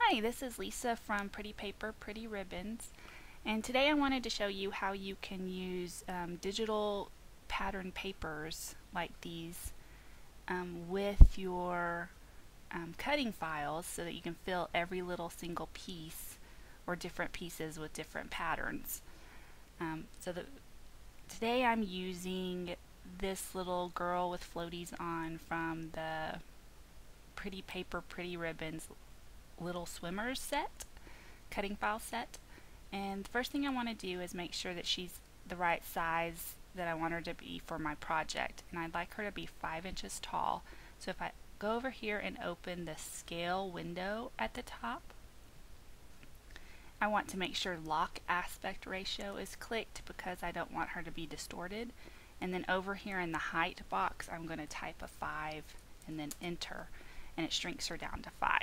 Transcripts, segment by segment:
Hi, this is Lisa from Pretty Paper, Pretty Ribbons, and today I wanted to show you how you can use digital pattern papers like these with your cutting files so that you can fill every little single piece or different pieces with different patterns. Today I'm using this little girl with floaties on from the Pretty Paper, Pretty Ribbons Little Swimmers set, cutting file set. And the first thing I want to do is make sure that she's the right size that I want her to be for my project, and I'd like her to be 5 inches tall. So if I go over here and open the scale window at the top, I want to make sure lock aspect ratio is clicked because I don't want her to be distorted. And then over here in the height box I'm going to type a 5 and then enter, and it shrinks her down to 5.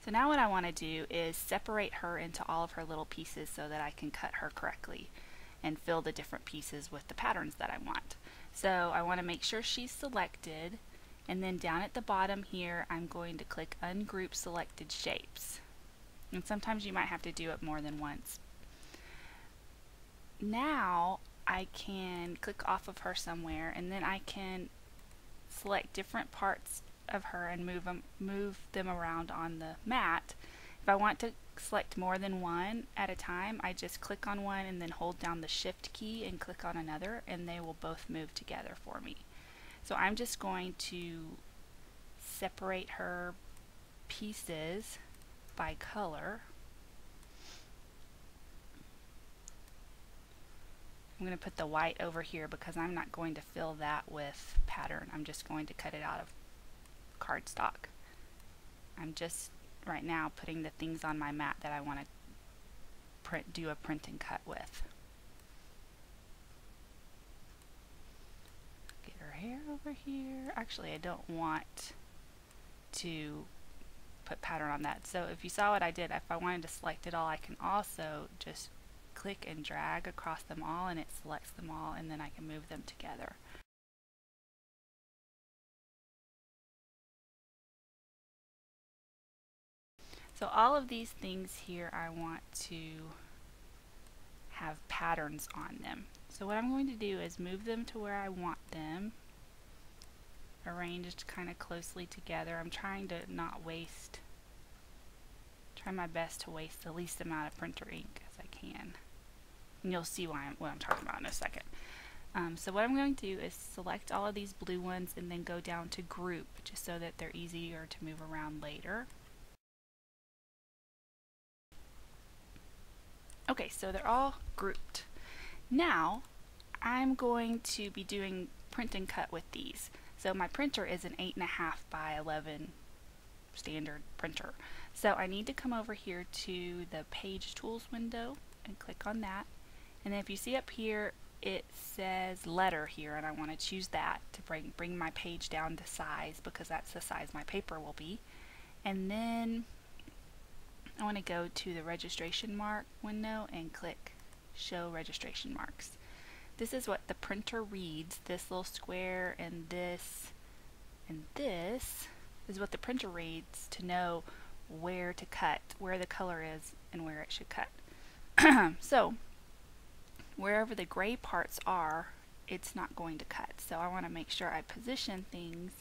So now what I want to do is separate her into all of her little pieces so that I can cut her correctly and fill the different pieces with the patterns that I want. So I want to make sure she's selected, and then down at the bottom here I'm going to click Ungroup Selected Shapes. And sometimes you might have to do it more than once. Now I can click off of her somewhere, and then I can select different parts of her and move them around on the mat. If I want to select more than one at a time, I just click on one and then hold down the Shift key and click on another, and they will both move together for me. So I'm just going to separate her pieces by color. I'm going to put the white over here because I'm not going to fill that with pattern. I'm just going to cut it out of cardstock. I'm just right now putting the things on my mat that I want to do a print and cut with. Get her hair over here. Actually, I don't want to put pattern on that. So if you saw what I did, if I wanted to select it all, I can also just click and drag across them all, and it selects them all, and then I can move them together. So all of these things here I want to have patterns on them. So what I'm going to do is move them to where I want them, arranged kind of closely together. I'm trying to not waste, try my best to waste the least amount of printer ink as I can. And you'll see what I'm talking about in a second. So what I'm going to do is select all of these blue ones and then go down to group, just so that they're easier to move around later. Okay, so they're all grouped. Now I'm going to be doing print and cut with these. So my printer is an 8.5 by 11 standard printer. So I need to come over here to the Page Tools window and click on that. And then if you see up here it says letter here, and I want to choose that to bring my page down to size because that's the size my paper will be. And then I want to go to the registration mark window and click Show Registration Marks. This is what the printer reads. This little square and this is what the printer reads to know where to cut, where the color is, and where it should cut. So wherever the gray parts are, it's not going to cut. So I want to make sure I position things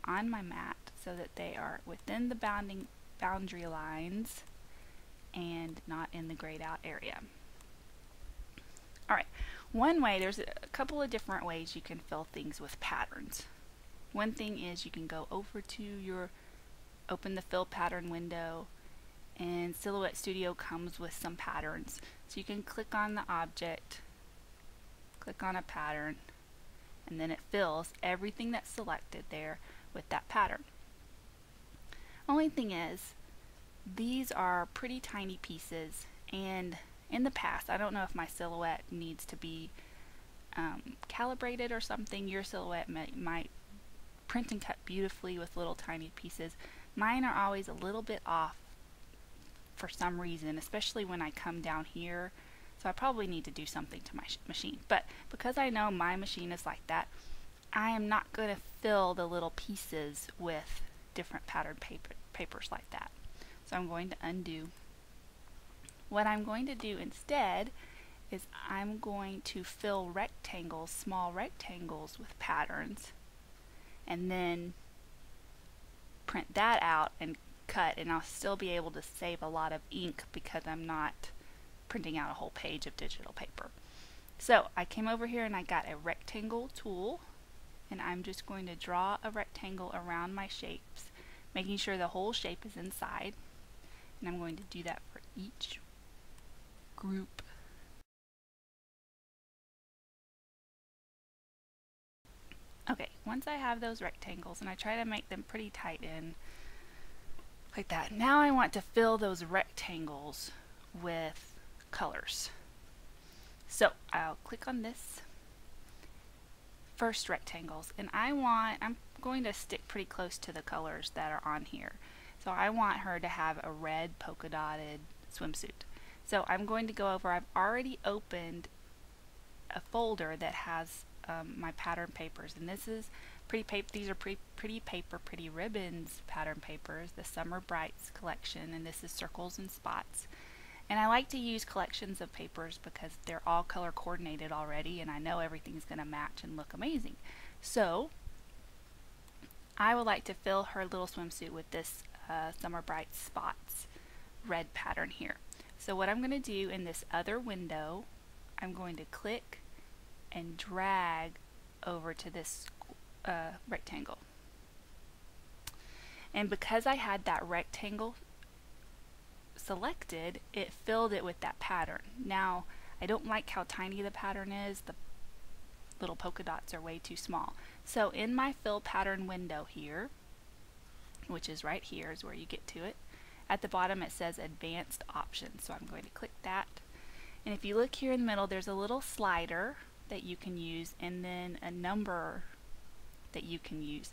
on my mat so that they are within the boundary lines and not in the grayed out area. Alright, one way, there's a couple of different ways you can fill things with patterns. One thing is you can go over to open the fill pattern window, and Silhouette Studio comes with some patterns. So you can click on the object, click on a pattern, and then it fills everything that's selected there with that pattern. Only thing is, these are pretty tiny pieces, and in the past, I don't know if my Silhouette needs to be calibrated or something. Your Silhouette might print and cut beautifully with little tiny pieces. Mine are always a little bit off for some reason, especially when I come down here. So I probably need to do something to my machine. But because I know my machine is like that, I am not going to fill the little pieces with different patterned papers like that. So I'm going to undo. What I'm going to do instead is I'm going to fill rectangles, small rectangles with patterns, and then print that out and cut, and I'll still be able to save a lot of ink because I'm not printing out a whole page of digital paper. So I came over here and I got a rectangle tool, and I'm just going to draw a rectangle around my shapes, making sure the whole shape is inside, and I'm going to do that for each group. Okay, once I have those rectangles, and I try to make them pretty tight in, like that. Now I want to fill those rectangles with colors. So I'll click on this first rectangles, and I'm going to stick pretty close to the colors that are on here. So I want her to have a red polka dotted swimsuit. So I'm going to go over, I've already opened a folder that has my pattern papers, and this is these are pretty paper, pretty ribbons pattern papers, the Summer Brights collection, and this is Circles and Spots. And I like to use collections of papers because they're all color coordinated already, and I know everything's going to match and look amazing. So I would like to fill her little swimsuit with this Summer Brights Spots red pattern here. So what I'm going to do in this other window, I'm going to click and drag over to this rectangle. And because I had that rectangle selected, it filled it with that pattern. Now, I don't like how tiny the pattern is. The little polka dots are way too small. So in my fill pattern window here, which is right here is where you get to it, at the bottom it says advanced options. So I'm going to click that. And if you look here in the middle, there's a little slider that you can use, and then a number that you can use,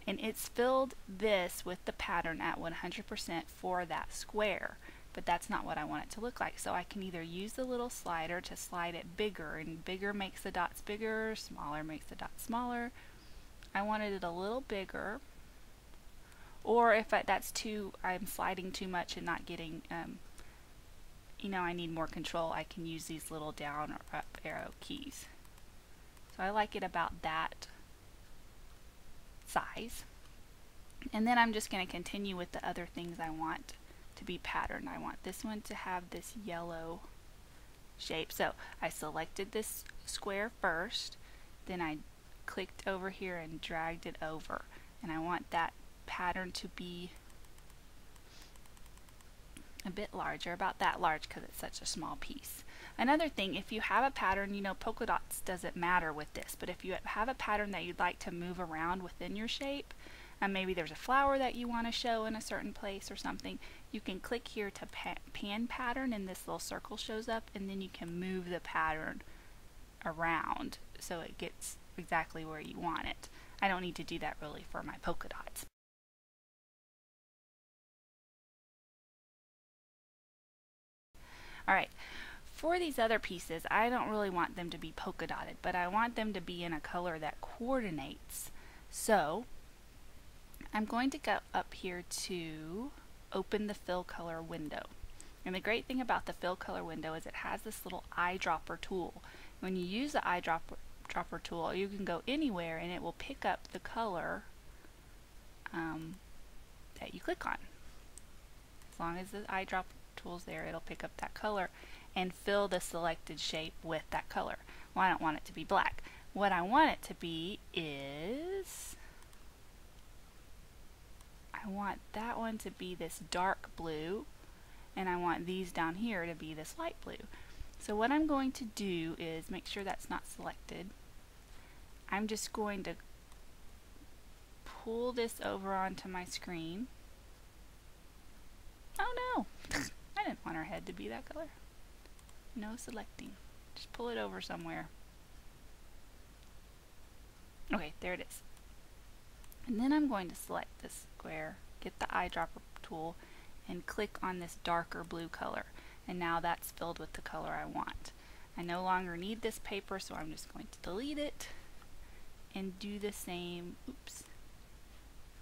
and it's filled this with the pattern at 100% for that square, but that's not what I want it to look like. So I can either use the little slider to slide it bigger, and bigger makes the dots bigger, smaller makes the dots smaller. I wanted it a little bigger, or if I'm sliding too much and not getting I need more control, I can use these little down or up arrow keys. So I like it about that size. And then I'm just going to continue with the other things I want to be patterned. I want this one to have this yellow shape. So I selected this square first, then I clicked over here and dragged it over. And I want that pattern to be a bit larger, about that large because it's such a small piece. Another thing, if you have a pattern, polka dots doesn't matter with this, but if you have a pattern that you'd like to move around within your shape, and maybe there's a flower that you want to show in a certain place or something, you can click here to pan pattern, and this little circle shows up, and then you can move the pattern around so it gets exactly where you want it. I don't need to do that really for my polka dots. Alright, for these other pieces, I don't really want them to be polka dotted, but I want them to be in a color that coordinates. So I'm going to go up here to open the fill color window. And the great thing about the fill color window is it has this little eyedropper tool. When you use the eyedropper tool, you can go anywhere and it will pick up the color that you click on. As long as the eyedropper tool's there, it'll pick up that color and fill the selected shape with that color. Well, I don't want it to be black. What I want it to be is, I want that one to be this dark blue, and I want these down here to be this light blue. So what I'm going to do is make sure that's not selected. I'm just going to pull this over onto my screen. Oh no! I didn't want our head to be that color. No selecting. Just pull it over somewhere. Okay, there it is. And then I'm going to select this square, get the eyedropper tool, and click on this darker blue color. And now that's filled with the color I want. I no longer need this paper, so I'm just going to delete it and do the same,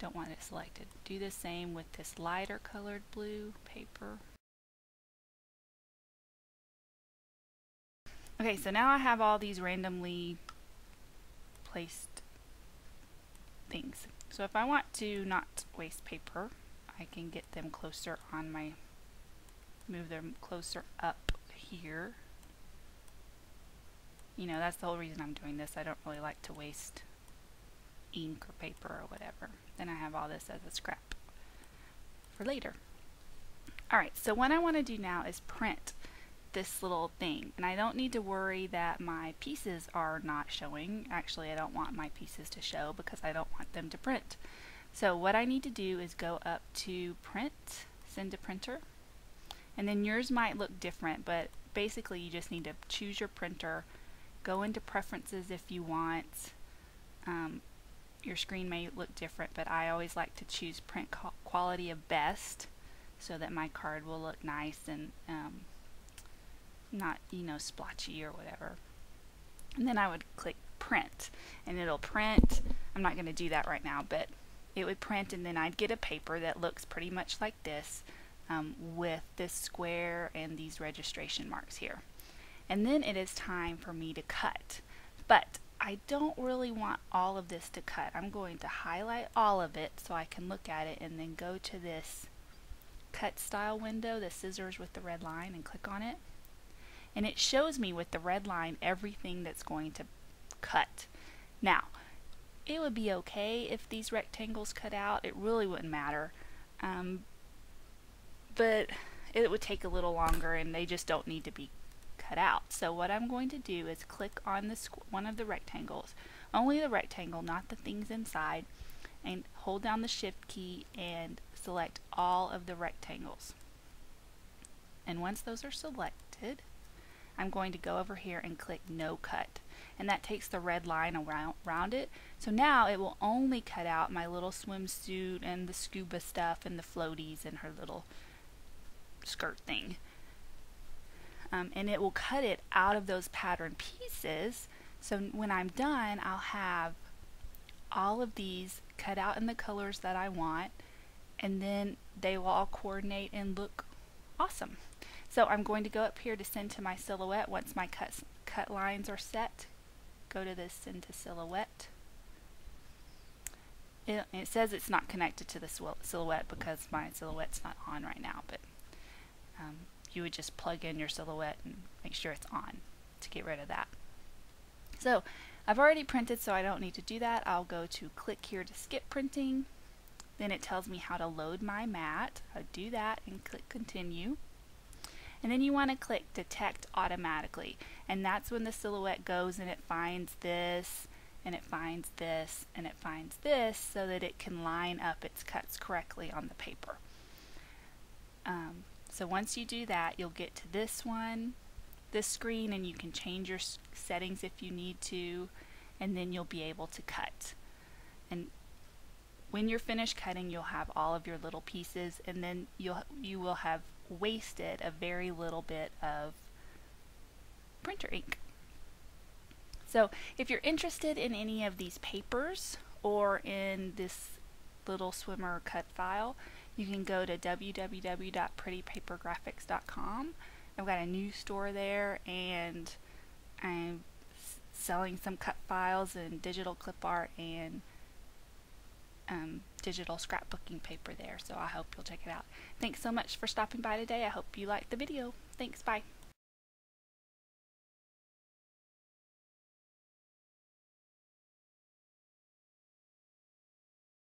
don't want it selected. Do the same with this lighter colored blue paper. Okay, so now I have all these randomly placed things. So if I want to not waste paper, I can get them closer on my, move them closer up here. You know, that's the whole reason I'm doing this. I don't really like to waste ink or paper or whatever. Then I have all this as a scrap for later. Alright, so what I want to do now is print this little thing, and I don't need to worry that my pieces are not showing. Actually, I don't want my pieces to show because I don't want them to print. So what I need to do is go up to print, send to printer, and then yours might look different, but basically you just need to choose your printer, go into preferences if you want. Your screen may look different, but I always like to choose print quality of best so that my card will look nice and not, you know, splotchy or whatever. And then I would click print and it'll print. I'm not going to do that right now, but it would print, and then I'd get a paper that looks pretty much like this with this square and these registration marks here. And then it is time for me to cut. But I don't really want all of this to cut. I'm going to highlight all of it so I can look at it and then go to this cut style window, the scissors with the red line, and click on it. And it shows me with the red line everything that's going to cut. Now, it would be okay if these rectangles cut out. It really wouldn't matter. But it would take a little longer and they just don't need to be cut out. So what I'm going to do is click on this one of the rectangles, only the rectangle, not the things inside, and hold down the shift key and select all of the rectangles. And once those are selected, I'm going to go over here and click no cut, and that takes the red line around it. So now it will only cut out my little swimsuit and the scuba stuff and the floaties and her little skirt thing. And it will cut it out of those pattern pieces. So when I'm done, I'll have all of these cut out in the colors that I want, and then they will all coordinate and look awesome. So I'm going to go up here to send to my silhouette once my cut lines are set. Go to this send to silhouette. It says it's not connected to the silhouette because my silhouette's not on right now, but you would just plug in your silhouette and make sure it's on to get rid of that. So I've already printed, so I don't need to do that. I'll go to click here to skip printing. Then it tells me how to load my mat. I'll do that and click continue. And then you want to click detect automatically, and that's when the silhouette goes and it finds this and it finds this and it finds this so that it can line up its cuts correctly on the paper. So once you do that, you'll get to this one, this screen, and you can change your settings if you need to, and then you'll be able to cut. And when you're finished cutting, you'll have all of your little pieces, and then you will have wasted a very little bit of printer ink. So if you're interested in any of these papers or in this little swimmer cut file, you can go to www.prettypapergraphics.com. I've got a new store there, and I'm selling some cut files and digital clip art and digital scrapbooking paper there, so I hope you'll check it out. Thanks so much for stopping by today. I hope you liked the video. Thanks, bye.